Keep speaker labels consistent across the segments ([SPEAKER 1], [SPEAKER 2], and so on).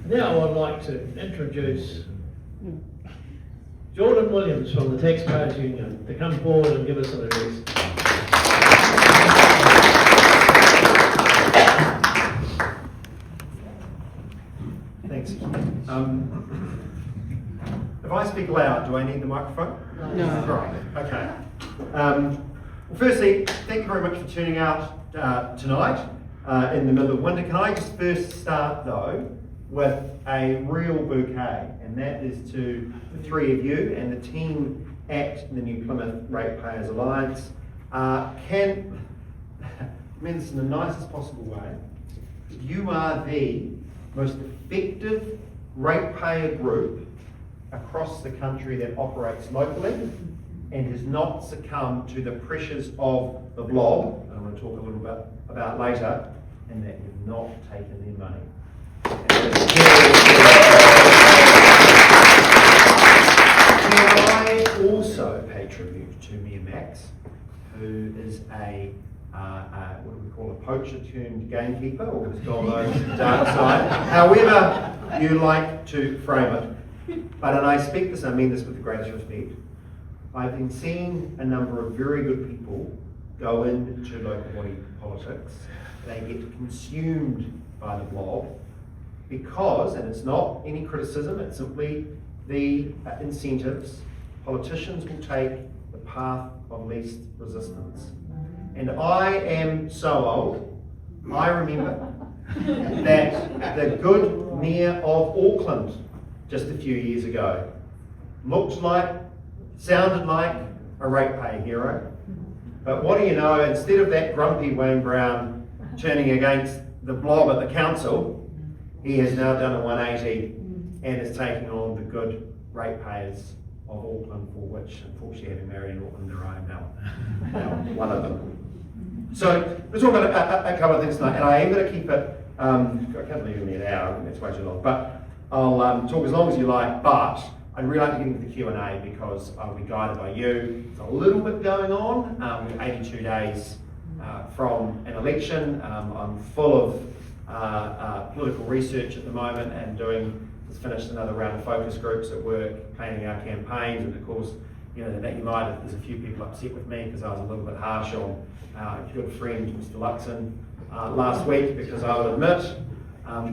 [SPEAKER 1] Now I'd like to introduce Jordan Williams from the Taxpayers Union to come forward and give us an address.
[SPEAKER 2] Thanks. If I speak loud, do I need the microphone?
[SPEAKER 3] No.
[SPEAKER 2] Right, okay. Well, firstly, thank you very much for tuning out tonight in the middle of winter. Can I just first start, though, with a real bouquet, and that is to the three of you and the team at the New Plymouth Ratepayers Alliance. I mean this in the nicest possible way. You are the most effective ratepayer group across the country that operates locally and has not succumbed to the pressures of the blob, and I'm going to talk a little bit about later, and that you've not taken their money. I also pay tribute to Mia Max, who is a what do we call a poacher turned gamekeeper, or has gone over to the dark side, however you like to frame it. But, and I speak this, I mean this with the greatest respect, I've been seeing a number of very good people go into local body politics. They get consumed by the blob because, and it's not any criticism, it's simply the incentives. Politicians will take the path of least resistance. And I am so old, I remember that the good mayor of Auckland just a few years ago looked like, sounded like a ratepayer hero. But what do you know, instead of that grumpy Wayne Brown turning against the blob at the council, he has now done a 180 and is taking on the good ratepayers of Auckland, for which, unfortunately, having married in Auckland, I am now one of them. So let's talk about a couple of things tonight, and I am going to keep it, I can't believe only an hour, I think that's way too long, but I'll talk as long as you like, but I'd really like to get into the Q&A because I'll be guided by you. There's a little bit going on. We're 82 days from an election. I'm full of political research at the moment and just finished another round of focus groups at work, planning our campaigns, and of course, you know, that there's a few people upset with me because I was a little bit harsh on our good friend, Mr. Luxon, last week, because I will admit,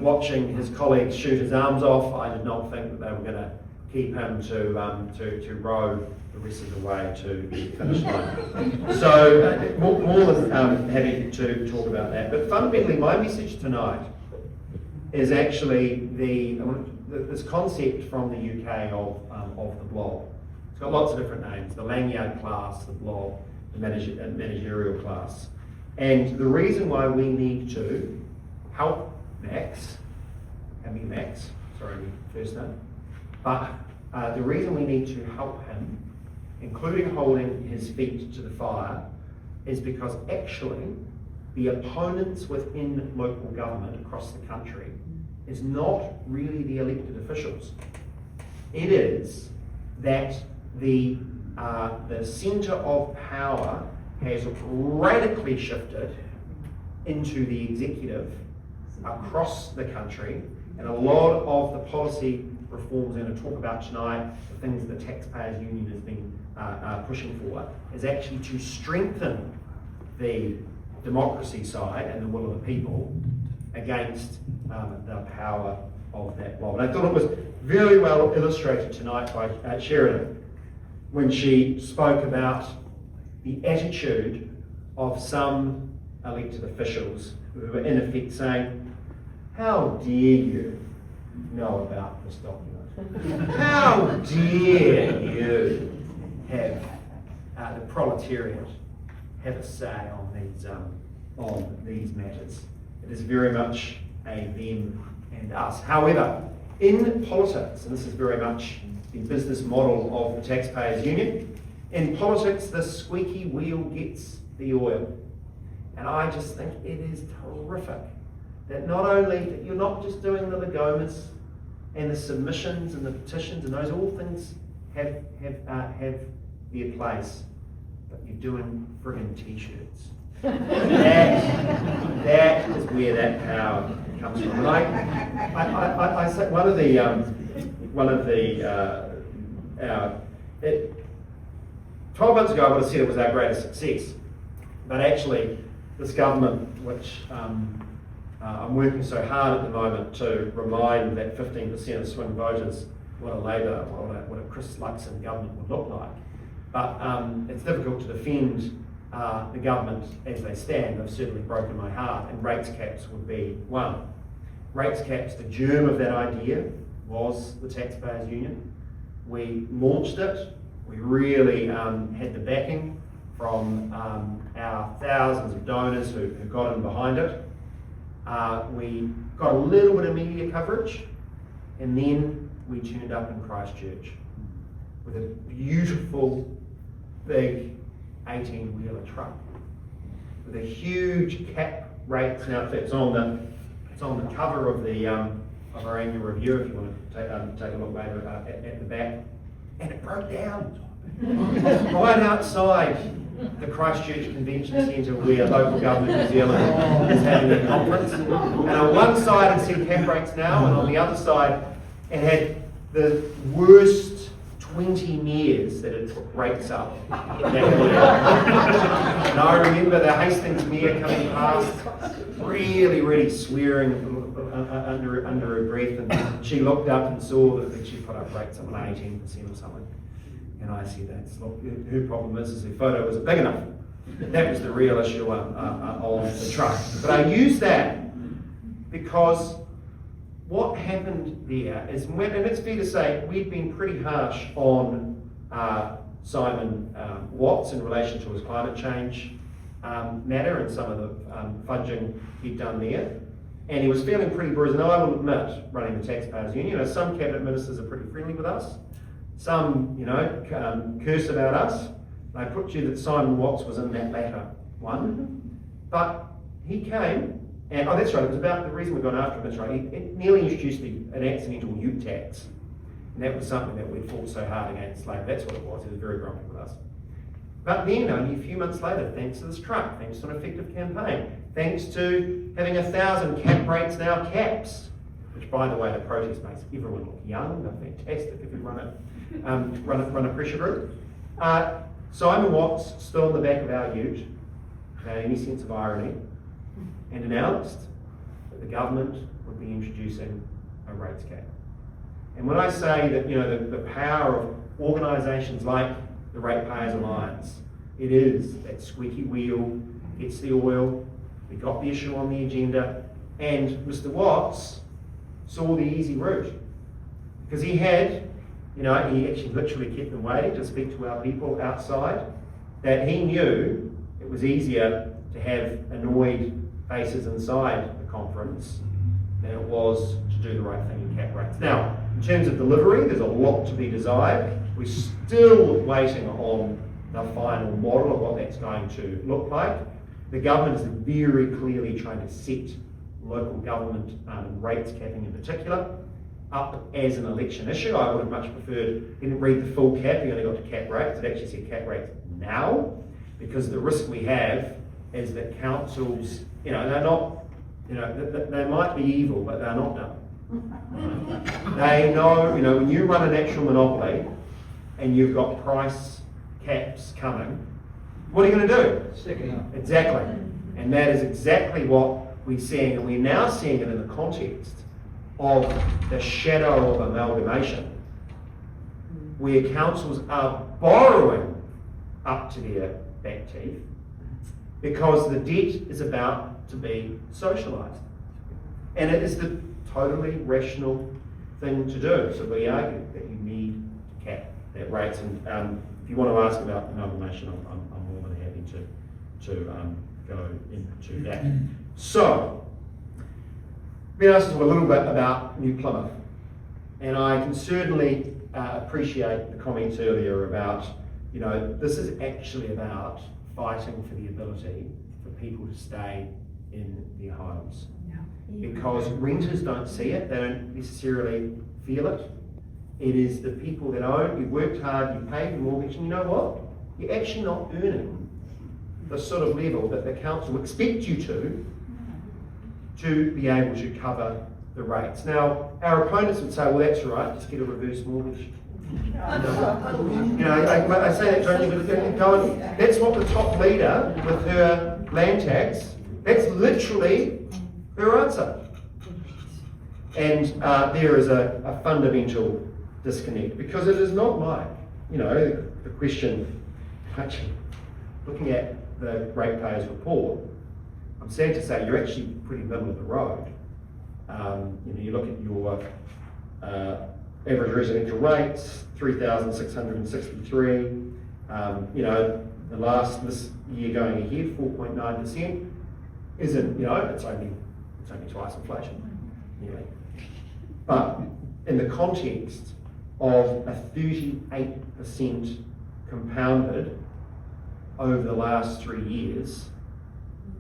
[SPEAKER 2] watching his colleagues shoot his arms off, I did not think that they were going to keep him to row the rest of the way to the finish line. So more than happy to talk about that. But fundamentally, my message tonight is actually this concept from the UK of the blob. It's got lots of different names: the lanyard class, the blob, the managerial class. And the reason why we need to help Max, sorry, first name, but the reason we need to help him, including holding his feet to the fire, is because actually the opponents within local government across the country is not really the elected officials. It is that the centre of power has radically shifted into the executive across the country, and a lot of the policy reforms we're going to talk about tonight, the things that the Taxpayers Union has been pushing for, is actually to strengthen the democracy side and the will of the people against the power of that blob. And I thought it was very well illustrated tonight by Sheridan when she spoke about the attitude of some elected officials who were in effect saying, "How dare you know about this document? How dare you have the proletariat have a say on these matters?" It is very much a them and us. However, in politics, and this is very much the business model of the Taxpayers Union, in politics the squeaky wheel gets the oil. And I just think it is terrific that not only that you're not just doing the legomas and the submissions and the petitions, and those all things have their place, but you're doing friggin' t-shirts. That is where that power comes from. And I say one of the 12 months ago I would have said it was our greatest success, but actually this government, which I'm working so hard at the moment to remind that 15% of swing voters what a Labour, what a Chris Luxon government would look like. But it's difficult to defend the government as they stand. They've certainly broken my heart, and rates caps would be one. Rates caps, the germ of that idea was the Taxpayers Union. We launched it. We really had the backing from our thousands of donors who got in behind it. We got a little bit of media coverage, and then we turned up in Christchurch with a beautiful, big 18-wheeler truck with a huge cap rates. Now, it's on the cover of our annual review. If you want to take a look later at the back, and it broke down right outside the Christchurch Convention Centre where local government New Zealand is having a conference. And on one side it said cap rates now, and on the other side it had the worst 20 mayors that had put rates up that year. And I remember the Hastings mayor coming past, really swearing under her breath, and she looked up and saw that she put up rates of 18% or something. And I said, look, her problem is her photo wasn't big enough. That was the real issue on the truck. But I use that because what happened there is, and it's fair to say, we've been pretty harsh on Simon Watts in relation to his climate change matter and some of the fudging he'd done there. And he was feeling pretty bruised. Now, I will admit, running the Taxpayers Union, some cabinet ministers are pretty friendly with us. Some, curse about us. I put you that Simon Watts was in that latter one. But he came, and that's right, it was about the reason we've gone after him, that's right. He nearly introduced an accidental ute tax. And that was something that we'd fought so hard against later. That's what it was. He was very grumpy with us. But then, only a few months later, thanks to this truck, thanks to an effective campaign, thanks to having 1,000 cap rates now caps, which, by the way, the protest makes everyone look young. They're fantastic if you run a pressure group. Simon Watts stood on the back of our ute, without any sense of irony, and announced that the government would be introducing a rates cap. And when I say that, the power of organisations like the Ratepayers Alliance, it is that squeaky wheel, gets the oil, we got the issue on the agenda, and Mr. Watts saw the easy route. Because he had, he actually literally kept them waiting to speak to our people outside, that he knew it was easier to have annoyed faces inside the conference than it was to do the right thing in cap rates. Now, in terms of delivery, there's a lot to be desired. We're still waiting on the final model of what that's going to look like. The government is very clearly trying to set local government rates capping in particular up as an election issue. I would have much preferred, didn't read the full cap, we only got to cap rates. It actually said cap rates now, because the risk we have is that councils, they're not, they might be evil, but they're not dumb. They know, when you run an actual monopoly and you've got price caps coming, what are you going to do?
[SPEAKER 3] Stick it up.
[SPEAKER 2] Exactly. And that is exactly what we're seeing, and we're now seeing it in the context of the shadow of amalgamation, where councils are borrowing up to their back teeth because the debt is about to be socialised. And it is the totally rational thing to do. So we argue that you need to cap that rates. And if you want to ask about amalgamation, I'm more than happy to go into that. So, we asked a little bit about New Plymouth, and I can certainly appreciate the comments earlier about, this is actually about fighting for the ability for people to stay in their homes. Because renters don't see it, they don't necessarily feel it. It is the people that own, you worked hard, you paid your mortgage, and you know what? You're actually not earning the sort of level that the council expect you to to be able to cover the rates. Now, our opponents would say, well, that's right, just get a reverse mortgage. I say that to only that's what the top leader with her land tax, that's literally her answer. And there is a fundamental disconnect, because it is not like, the question, actually, looking at the Ratepayers report, I'm sad to say you're actually pretty middle of the road. You look at your average residential rates, 3,663. This year going ahead, 4.9% isn't, it's only twice inflation. Anyway. But in the context of a 38% compounded over the last 3 years,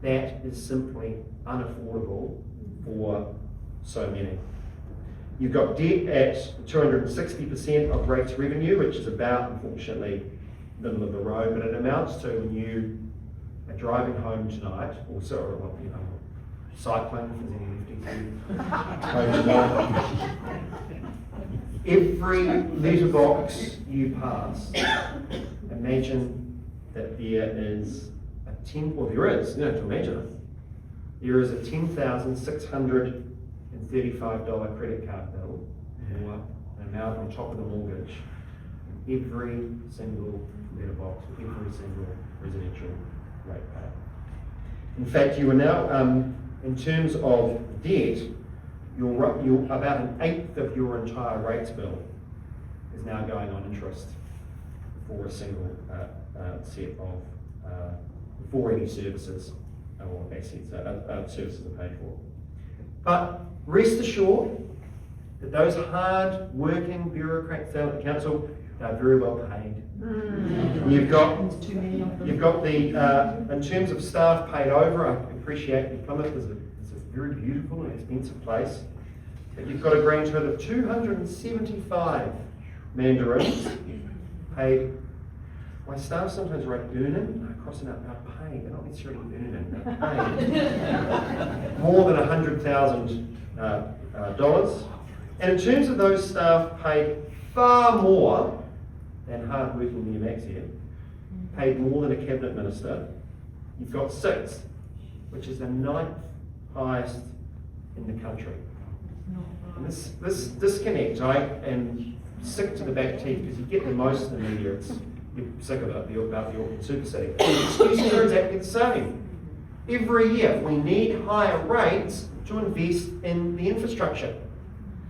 [SPEAKER 2] that is simply unaffordable for so many. You've got debt at 260% of rates revenue, which is about, unfortunately, middle of the road, but it amounts to, when you are driving home tonight, or cycling, if there's any lefties home tonight, every letterbox you pass, imagine that there is there is a $10,635 credit card bill, or an amount on top of the mortgage, in every single letterbox, every single residential ratepayer. In fact, you are now, in terms of debt, you're about an eighth of your entire rates bill is now going on interest for a single set of for any services or assets, services are paid for. But rest assured that those hard-working bureaucrats down at the council, they're very well paid. You've got the, in terms of staff paid over, I appreciate that Plymouth is a very beautiful and expensive place, but you've got a grand total of 275 mandarins paid. My staff sometimes write earning, crossing out paid, they're not necessarily earning, they're paid. More than $100,000. And in terms of those staff paid far more than hard-working MEMAX here, paid more than a cabinet minister, you've got 6, which is the 9th highest in the country. And this disconnect, I am sick to the back teeth, because you get the most in the media, you're sick of it, about the Auckland Super City. The excuses are exactly the same. Every year, we need higher rates to invest in the infrastructure.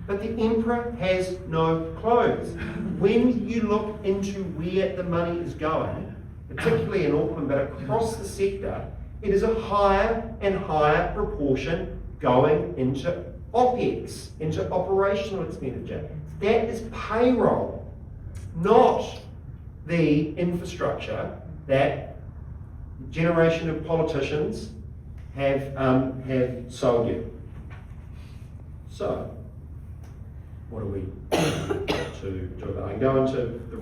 [SPEAKER 2] But the emperor has no clothes. When you look into where the money is going, particularly in Auckland, but across the sector, it is a higher and higher proportion going into OPEX, into operational expenditure. That is payroll, not the infrastructure that a generation of politicians have sold you. So, what are we to do about it? I can go into the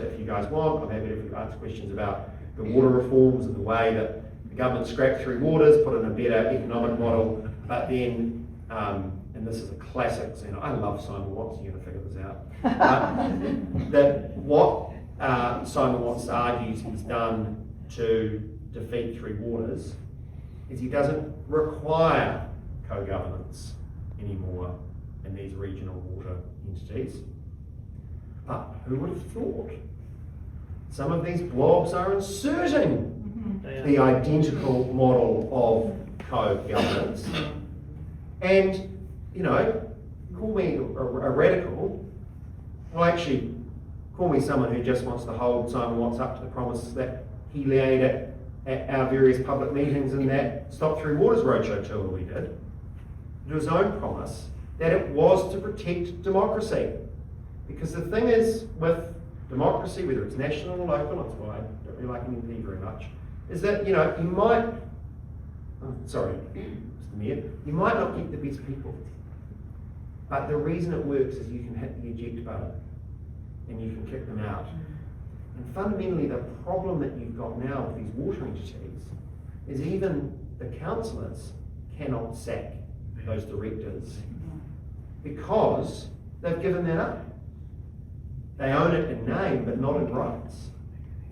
[SPEAKER 2] if you guys want. I'm happy to answer questions about the water reforms and the way that the government scrapped through waters, put in a better economic model, but then, and this is a classic, I love Simon Watson, you're going to figure this out, that what Simon Watts argues he's done to defeat Three Waters is he doesn't require co-governance anymore in these regional water entities. But who would have thought? Some of these blobs are inserting the identical model of co-governance. And, call me a radical, well actually, call me someone who just wants to hold Simon Watts up to the promise that he laid at our various public meetings and that Stop Three Waters roadshow tour we did, to his own promise that it was to protect democracy. Because the thing is with democracy, whether it's national or local, that's why I don't really like an MP very much, is that, you might, Mr. Mayor, you might not get the best people. But the reason it works is you can hit the eject button and you can kick them out. And fundamentally, the problem that you've got now with these water entities is even the councillors cannot sack those directors because they've given that up. They own it in name, but not in rights.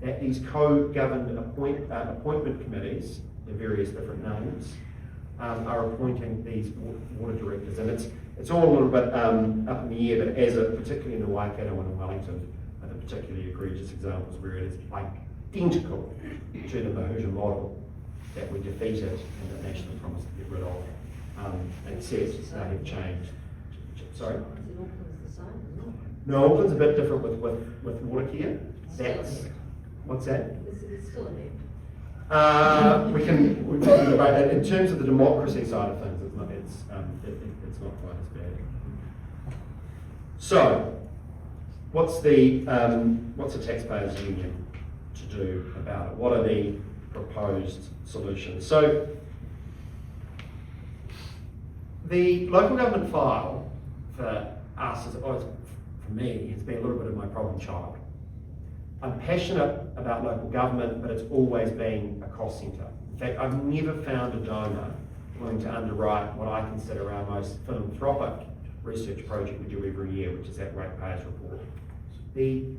[SPEAKER 2] That these co-governed appointment committees, the various different names, are appointing these water directors, and it's all a little bit up in the air. But particularly in the Waikato and in Wellington, are the particularly egregious examples where it is identical to the Mahuja model that we defeated and that National promised to get rid of, except they have changed. Sorry. No, Auckland's a bit different with water care. That's what's that?
[SPEAKER 3] It's still a
[SPEAKER 2] We can debate that. In terms of the democracy side of things, it's not quite as bad. So, what's the Taxpayers Union to do about it? What are the proposed solutions? So, the local government file for us, for me, has been a little bit of my problem child. I'm passionate about local government, but it's always been a cost centre. In fact, I've never found a donor willing to underwrite what I consider our most philanthropic research project we do every year, which is that Ratepayers report. The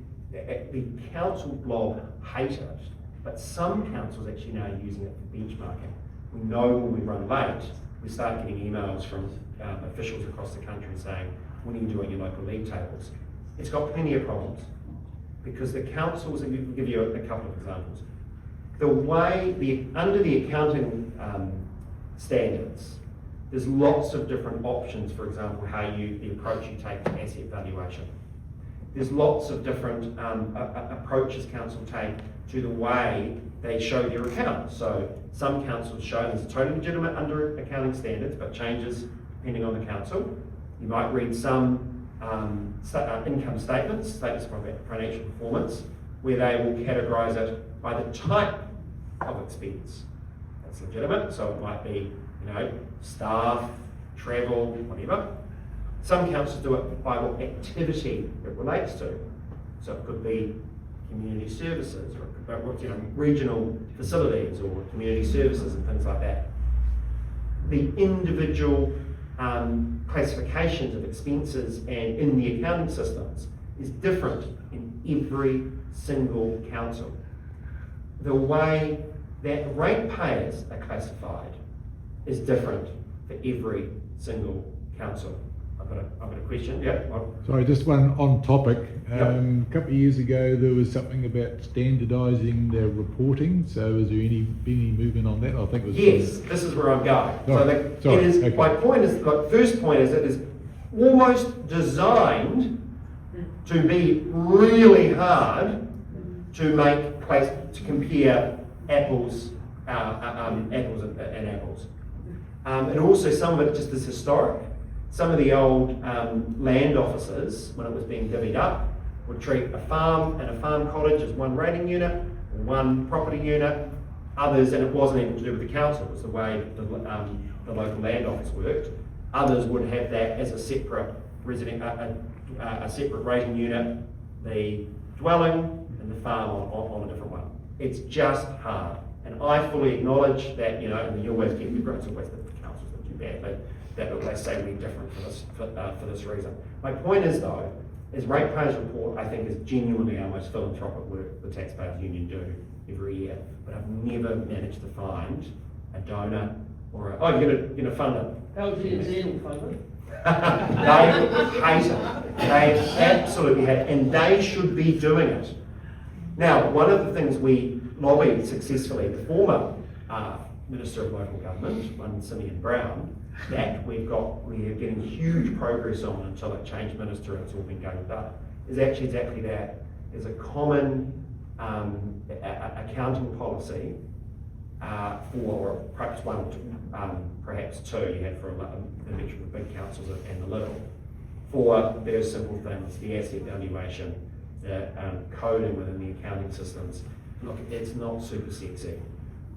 [SPEAKER 2] council blob hate it, but some councils actually now are using it for benchmarking. We know when we run late, we start getting emails from officials across the country saying, when are you doing your local league tables? It's got plenty of problems. Because the councils, and we'll give you a couple of examples. The way, under the accounting standards, there's lots of different options, for example, the approach you take to asset valuation. There's lots of different approaches council take to the way they show their accounts. So some councils show them as totally legitimate under accounting standards, but changes depending on the council. You might read some income statements of financial performance, where they will categorise it by the type of expense. That's legitimate, so it might be, staff, travel, whatever. Some councils do it by what activity it relates to. So it could be community services, or it could be, regional facilities, or community services and things like that. The individual classifications of expenses and in the accounting systems is different in every single council. The way that ratepayers are classified is different for every single council. I've got a question. Yeah.
[SPEAKER 4] Sorry, just one on topic.
[SPEAKER 2] Yep.
[SPEAKER 4] A couple of years ago, there was something about standardising their reporting. So, is there been any movement on that? I think it was.
[SPEAKER 2] Yes, this is where I'm going.
[SPEAKER 4] Oh,
[SPEAKER 2] So
[SPEAKER 4] okay.
[SPEAKER 2] my point is, first point is, it is almost designed to be really hard to compare apples and apples. And also some of it just is historic. Some of the old land offices, when it was being divvied up, would treat a farm and a farm cottage as one rating unit, one property unit. Others, and it wasn't even to do with the council, it was the way the local land office worked. Others would have that as a separate a separate rating unit, the dwelling and the farm on a different one. It's just hard, and I fully acknowledge that, and you always get it's always the councils that do bad, but that they say we're different for this reason. My point is, though, is Ratepayers report, I think, is genuinely our most philanthropic work the Taxpayers Union do every year, but I've never managed to find a donor or you're going to fund it.
[SPEAKER 1] LGNZ will fund it.
[SPEAKER 2] They hate it. They absolutely hate it, and they should be doing it. Now, one of the things we lobbied successfully, the former Minister of Local Government, one Simeon Brown, that we are getting huge progress on until it changed minister and it's all been going up, is actually exactly that. There's a common accounting policy for perhaps one, perhaps two, you had for the mixture of the big councils and the little, for very simple things, the asset valuation, the coding within the accounting systems. Look, it's not super sexy,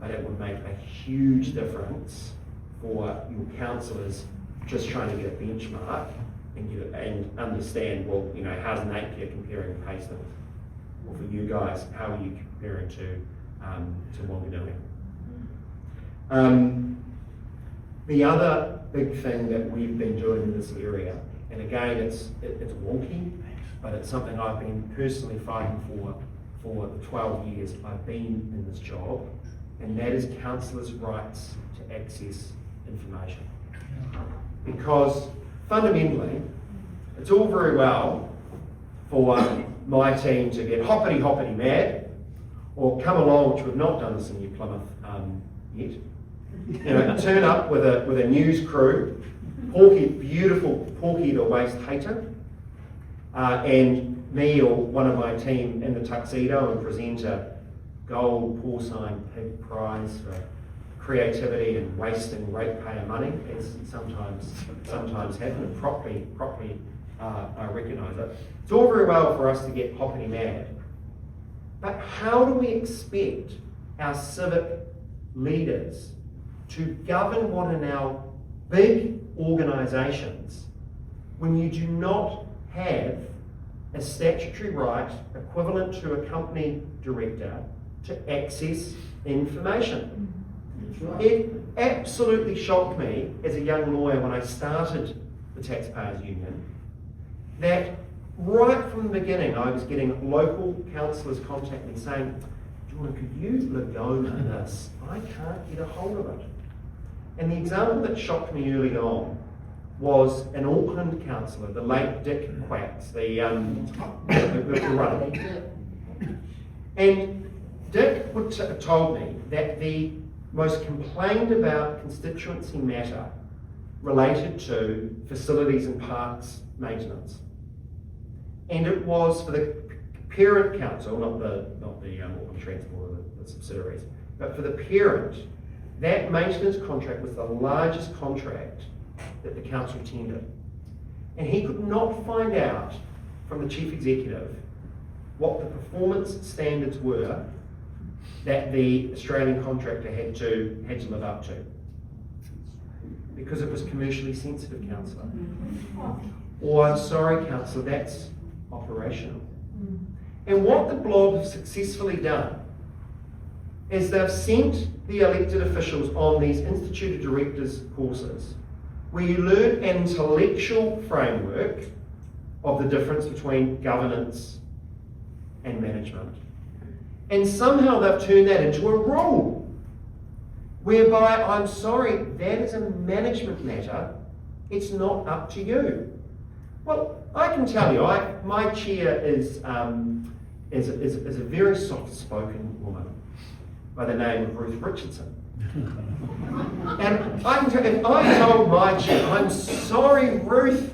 [SPEAKER 2] but it would make a huge difference for your councillors just trying to get a benchmark and understand, well, how's Napier comparing to Hastings? Or for you guys, how are you comparing to Wanganui? The other big thing that we've been doing in this area, and again, it's wonky, but it's something I've been personally fighting for the 12 years I've been in this job, and that is councillors' rights to access information. Because fundamentally, it's all very well for my team to get hoppity mad, or come along, which we've not done this in New Plymouth yet, you know, turn up with a news crew, beautiful Porky the waste hater, and me or one of my team in the tuxedo and present a gold porcine pig prize for creativity and wasting ratepayer money, as sometimes happen, and properly I recognise it. It's all very well for us to get hoppity mad, but how do we expect our civic leaders to govern what are now big organisations when you do not have a statutory right equivalent to a company director to access information? It absolutely shocked me as a young lawyer when I started the Taxpayers Union that right from the beginning I was getting local councillors contact me saying, Jordan, could you let go of this? I can't get a hold of it. And the example that shocked me early on was an Auckland councillor, the late Dick Quacks, the runner. And Dick told me that the most complained about constituency matter related to facilities and parks maintenance. And it was for the parent council, not the Auckland Transport or the subsidiaries, but for the parent, that maintenance contract was the largest contract that the council tendered. And he could not find out from the chief executive what the performance standards were that the Australian contractor had to live up to, because it was commercially sensitive, councillor. Or, I'm sorry, councillor, that's operational. And what the blob have successfully done is they've sent the elected officials on these Institute of Directors courses where you learn an intellectual framework of the difference between governance and management. And somehow they've turned that into a rule, whereby, I'm sorry, that is a management matter, it's not up to you. Well, I can tell you, my chair is a very soft-spoken woman by the name of Ruth Richardson. And I can tell you, if I told my chair, I'm sorry, Ruth,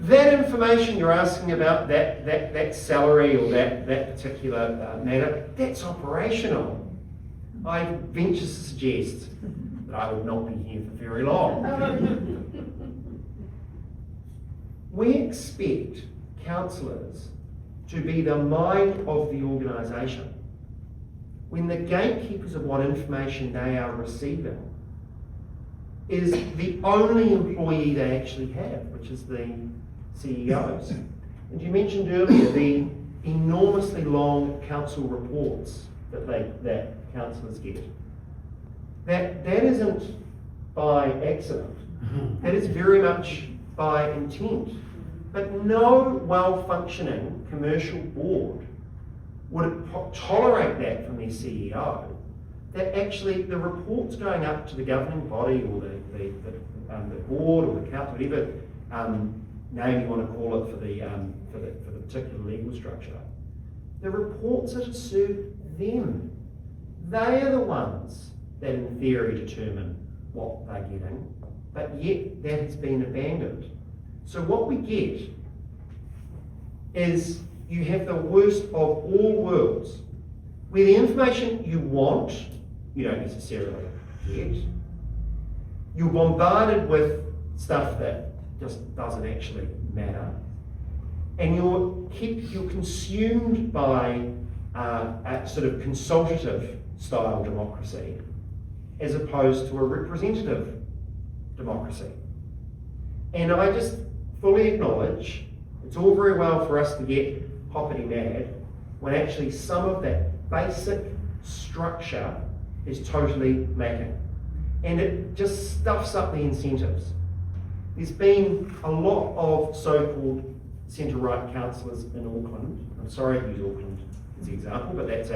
[SPEAKER 2] that information you're asking about, that salary or that particular matter, that's operational. I venture to suggest that I would not be here for very long. We expect councillors to be the mind of the organisation when the gatekeepers of what information they are receiving is the only employee they actually have, which is the CEOs. And you mentioned earlier the enormously long council reports that councillors get. That isn't by accident. That is very much by intent. But no well-functioning commercial board would tolerate that from their CEO, that actually the reports going up to the governing body or the board or the council, whatever name you want to call it for the particular legal structure, the reports are to serve them. They are the ones that in theory determine what they're getting, but yet that has been abandoned. So what we get is you have the worst of all worlds, where the information you want, you don't necessarily get. You're bombarded with stuff that just doesn't actually matter. And you're consumed by a sort of consultative style democracy as opposed to a representative democracy. And I just fully acknowledge it's all very well for us to get hoppity mad when actually some of that basic structure is totally lacking. and it just stuffs up the incentives. There's been a lot of so-called centre-right councillors in Auckland. I'm sorry to use Auckland as the example, but that's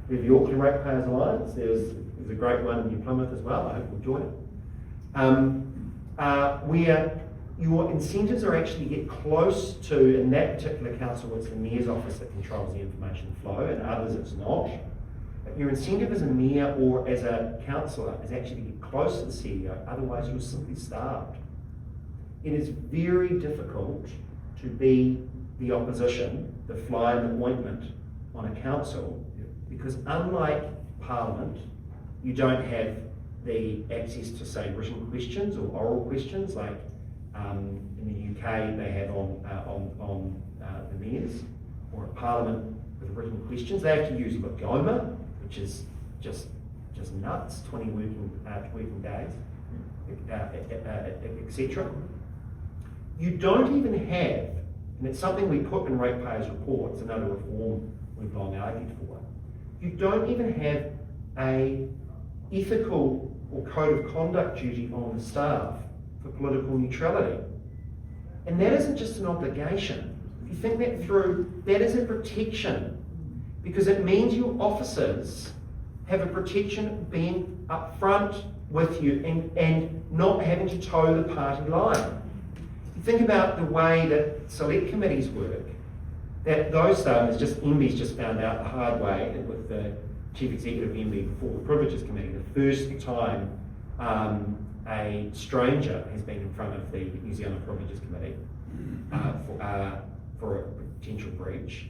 [SPEAKER 2] we have the Auckland Ratepayers Alliance. There's a great one in Plymouth as well. I hope you'll join it. Where your incentives are actually get close to, in that particular council, it's the Mayor's office that controls the information flow, and others it's not. But your incentive as a mayor or as a councillor is actually to get close to the CEO, otherwise you're simply starved. It is very difficult to be the opposition, the fly in the ointment on a council, because unlike Parliament, you don't have the access to, say, written questions or oral questions like in the UK they have on the mayors, or at Parliament with written questions. They have to use Lagoma, which is just nuts, 20 working days, etc. You don't even have, and it's something we put in Ratepayers report, it's another reform we've long argued for, you don't even have a ethical or code of conduct duty on the staff for political neutrality. And that isn't just an obligation. If you think that through, that is a protection, because it means your officers have a protection of being upfront with you and not having to toe the party line. You think about the way that select committees work, that those staff, MB's just found out the hard way with the Chief Executive MB before the Privileges Committee, the first time a stranger has been in front of the New Zealand Privileges Committee for a potential breach,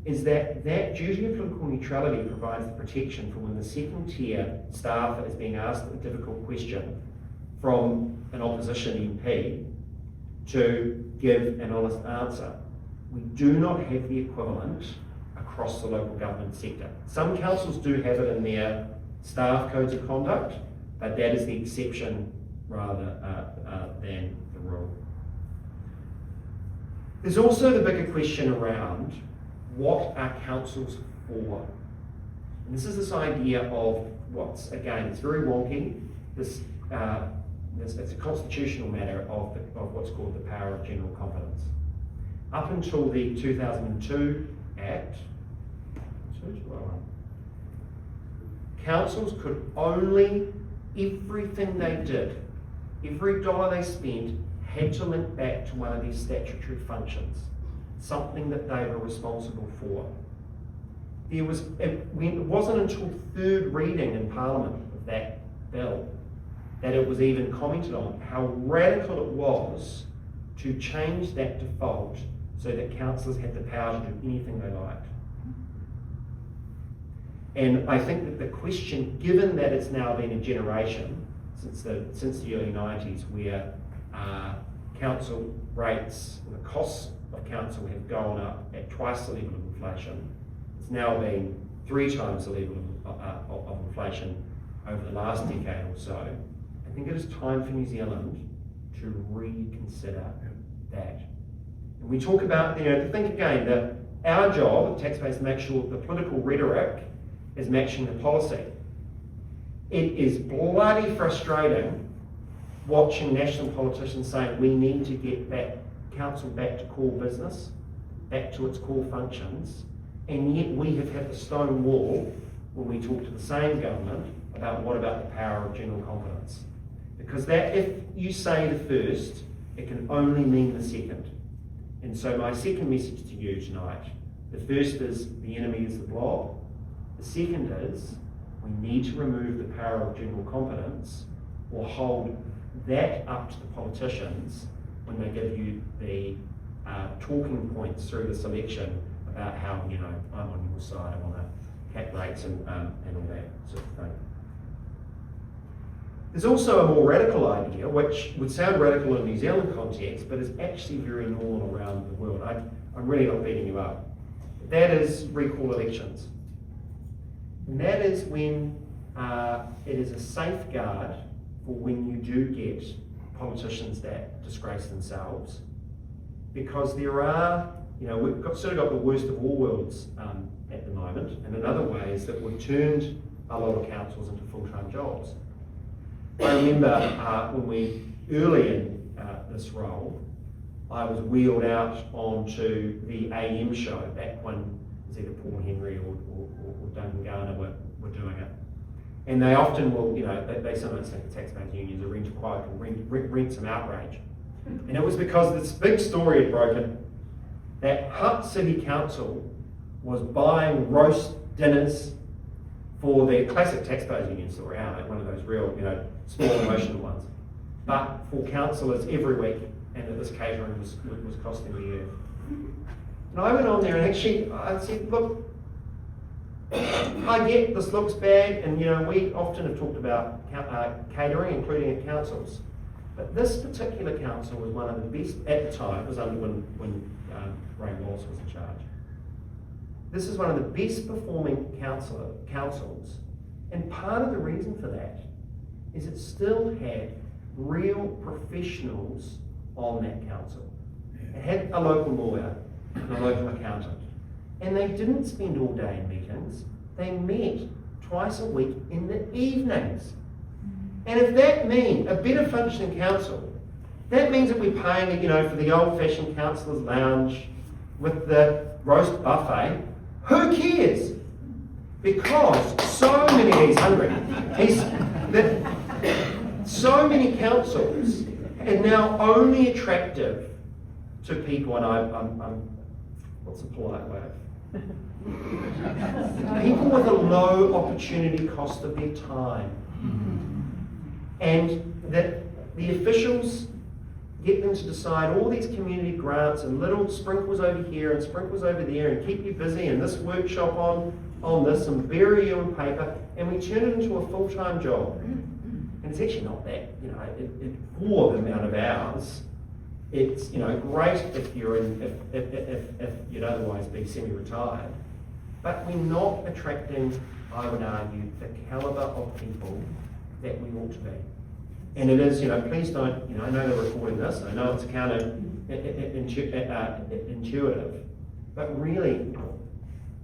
[SPEAKER 2] is that duty of political neutrality provides the protection for when the second tier staff is being asked a difficult question from an opposition MP to give an honest answer. We do not have the equivalent across the local government sector. Some councils do have it in their staff codes of conduct, but that is the exception rather than the rule. There's also the bigger question around what are councils for? And this is this idea of what's, again, it's very wonky. It's a constitutional matter of what's called the power of general competence. Up until the 2002 Act, councils could only, everything they did, every dollar they spent had to link back to one of these statutory functions, something that they were responsible for. It wasn't until third reading in Parliament of that bill that it was even commented on how radical it was to change that default so that councillors had the power to do anything they liked. And I think that the question, given that it's now been a generation since the early 90s where council rates, the costs of council have gone up at twice the level of inflation. It's now been 3 times the level of inflation over the last decade or so. I think it is time for New Zealand to reconsider that. And we talk about, to think again that our job as taxpayers is to make sure the political rhetoric is matching the policy. It is bloody frustrating watching national politicians saying we need to get council back to core business, back to its core functions, and yet we have had the stone wall when we talk to the same government about what about the power of general competence. Because that, if you say the first, it can only mean the second. And so my second message to you tonight, the first is the enemy is the blob. The second is we need to remove the power of general competence or hold that up to the politicians when they give you the talking points through the selection about how, I'm on your side, I want to cap rates and all that sort of thing. There's also a more radical idea, which would sound radical in New Zealand context, but is actually very normal around the world. I'm really not beating you up. That is recall elections. And that is when it is a safeguard for when you do get politicians that disgrace themselves. Because there are, we've sort of got the worst of all worlds at the moment, and another way is that we've turned a lot of councils into full-time jobs. I remember early in this role, I was wheeled out onto the AGM show back when it was either Paul Henry or Duncan Garner were doing it. And they often will, they sometimes think the taxpayers unions are rent some outrage. And it was because this big story had broken that Hutt City Council was buying roast dinners for their classic taxpayers union story, one of those real, small emotional ones, but for councillors every week, and that this catering was costing the earth. And I went on there and actually I said, look, I get this looks bad, and we often have talked about catering, including at councils. But this particular council was one of the best at the time. It was under when Ray Wallace was in charge. This is one of the best performing councils, and part of the reason for that is it still had real professionals on that council. It had a local lawyer and a local accountant, and they didn't spend all day in meetings. They met twice a week in the evenings. And if that means a better functioning council, that means that we're paying, for the old-fashioned councillors' lounge with the roast buffet. Who cares? Because so many, he's hungry. So many councils are now only attractive to people, and I'm what's the polite way of? People with a low opportunity cost of their time. And that the officials get them to decide all these community grants and little sprinkles over here and sprinkles over there and keep you busy and this workshop on this and bury you in paper, and we turn it into a full-time job. And it's actually not that, for the amount of hours. It's great if you're if you'd otherwise be semi-retired, but we're not attracting, I would argue, the calibre of people that we ought to be. And it is, please don't, I know they're recording this, I know it's intuitive, but really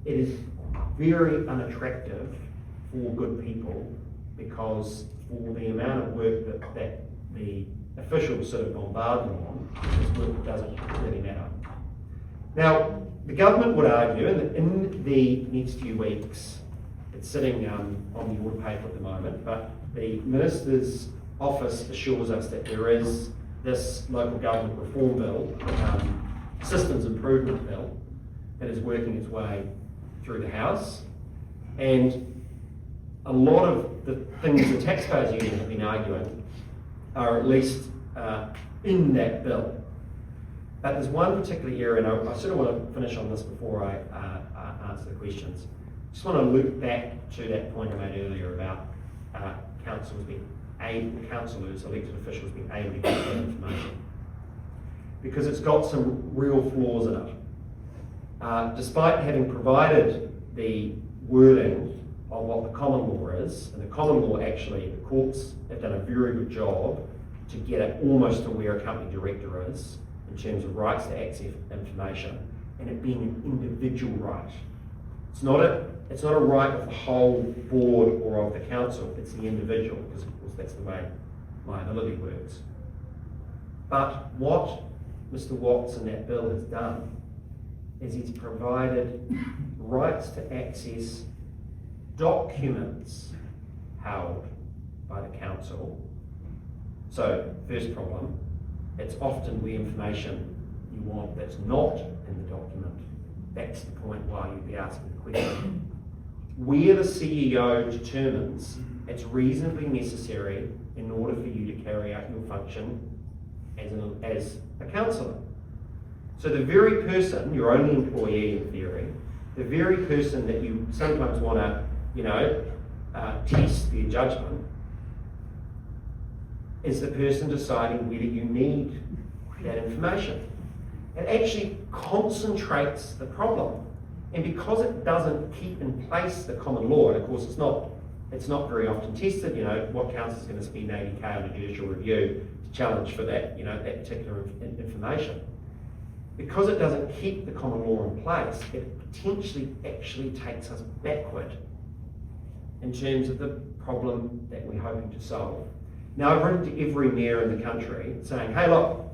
[SPEAKER 2] it is very unattractive for good people, because for the amount of work that the officials sort of bombard them on, this work doesn't really matter. Now, the government would argue, and in the next few weeks, it's sitting on the order paper at the moment, but the Minister's Office assures us that there is this local government reform bill, systems improvement bill, that is working its way through the House. And a lot of the things the taxpayers union have been arguing are at least in that bill. But there's one particular area, and I sort of want to finish on this before I answer the questions. Just want to loop back to that point I made earlier about councillors, elected officials being able to get that information. Because it's got some real flaws in it. Despite having provided the wording of what the common law is, and the common law actually, the courts have done a very good job to get it almost to where a company director is in terms of rights to access information, and it being an individual right. It's not a right of the whole board or of the council, it's the individual, because of course that's the way liability works. But what Mr. Watts in that bill has done is he's provided rights to access documents held by the council. So, first problem, it's often the information you want that's not in the document. That's the point why you'd be asking the question. Where the CEO determines it's reasonably necessary in order for you to carry out your function as a councillor. So the very person, your only employee in theory, the very person that you sometimes want to, test their judgment, is the person deciding whether you need that information. It actually concentrates the problem. And because it doesn't keep in place the common law, and of course it's not very often tested, what council is going to spend 80k on a judicial review to challenge for that, that particular information. Because it doesn't keep the common law in place, it potentially actually takes us backward in terms of the problem that we're hoping to solve. Now, I've written to every mayor in the country saying, hey, look,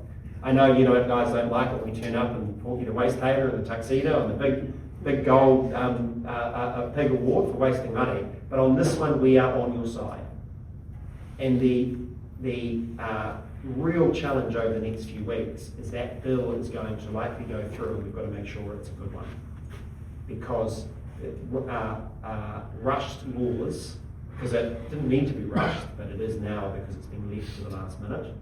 [SPEAKER 2] I know guys don't like it when we turn up and talk you to waste hater and the tuxedo and the big gold pig award for wasting money, but on this one we are on your side. And the real challenge over the next few weeks is that bill is going to likely go through, and we've got to make sure it's a good one. Because rushed laws, because it didn't need to be rushed, but it is now because it's been left to the last minute.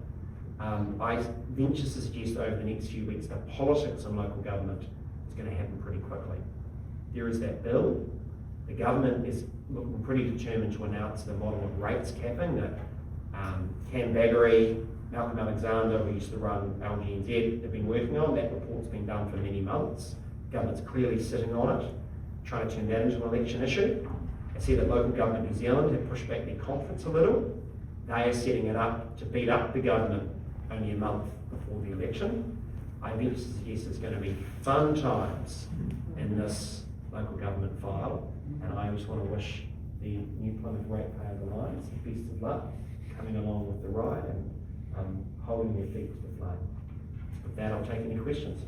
[SPEAKER 2] I venture to suggest over the next few weeks that politics in local government is going to happen pretty quickly. There is that bill. The government is looking pretty determined to announce the model of rates capping that Cam Baggery, Malcolm Alexander, who used to run NZ, have been working on. That report's been done for many months. The government's clearly sitting on it, trying to turn that into an election issue. I see that local government New Zealand have pushed back their conference a little. They are setting it up to beat up the government only a month before the election. I venture to suggest it's going to be fun times in this local government file, and I just want to wish the new Plymouth Ratepayers Alliance the best of luck coming along with the ride and holding their feet to the flame. With that, I'll take any questions.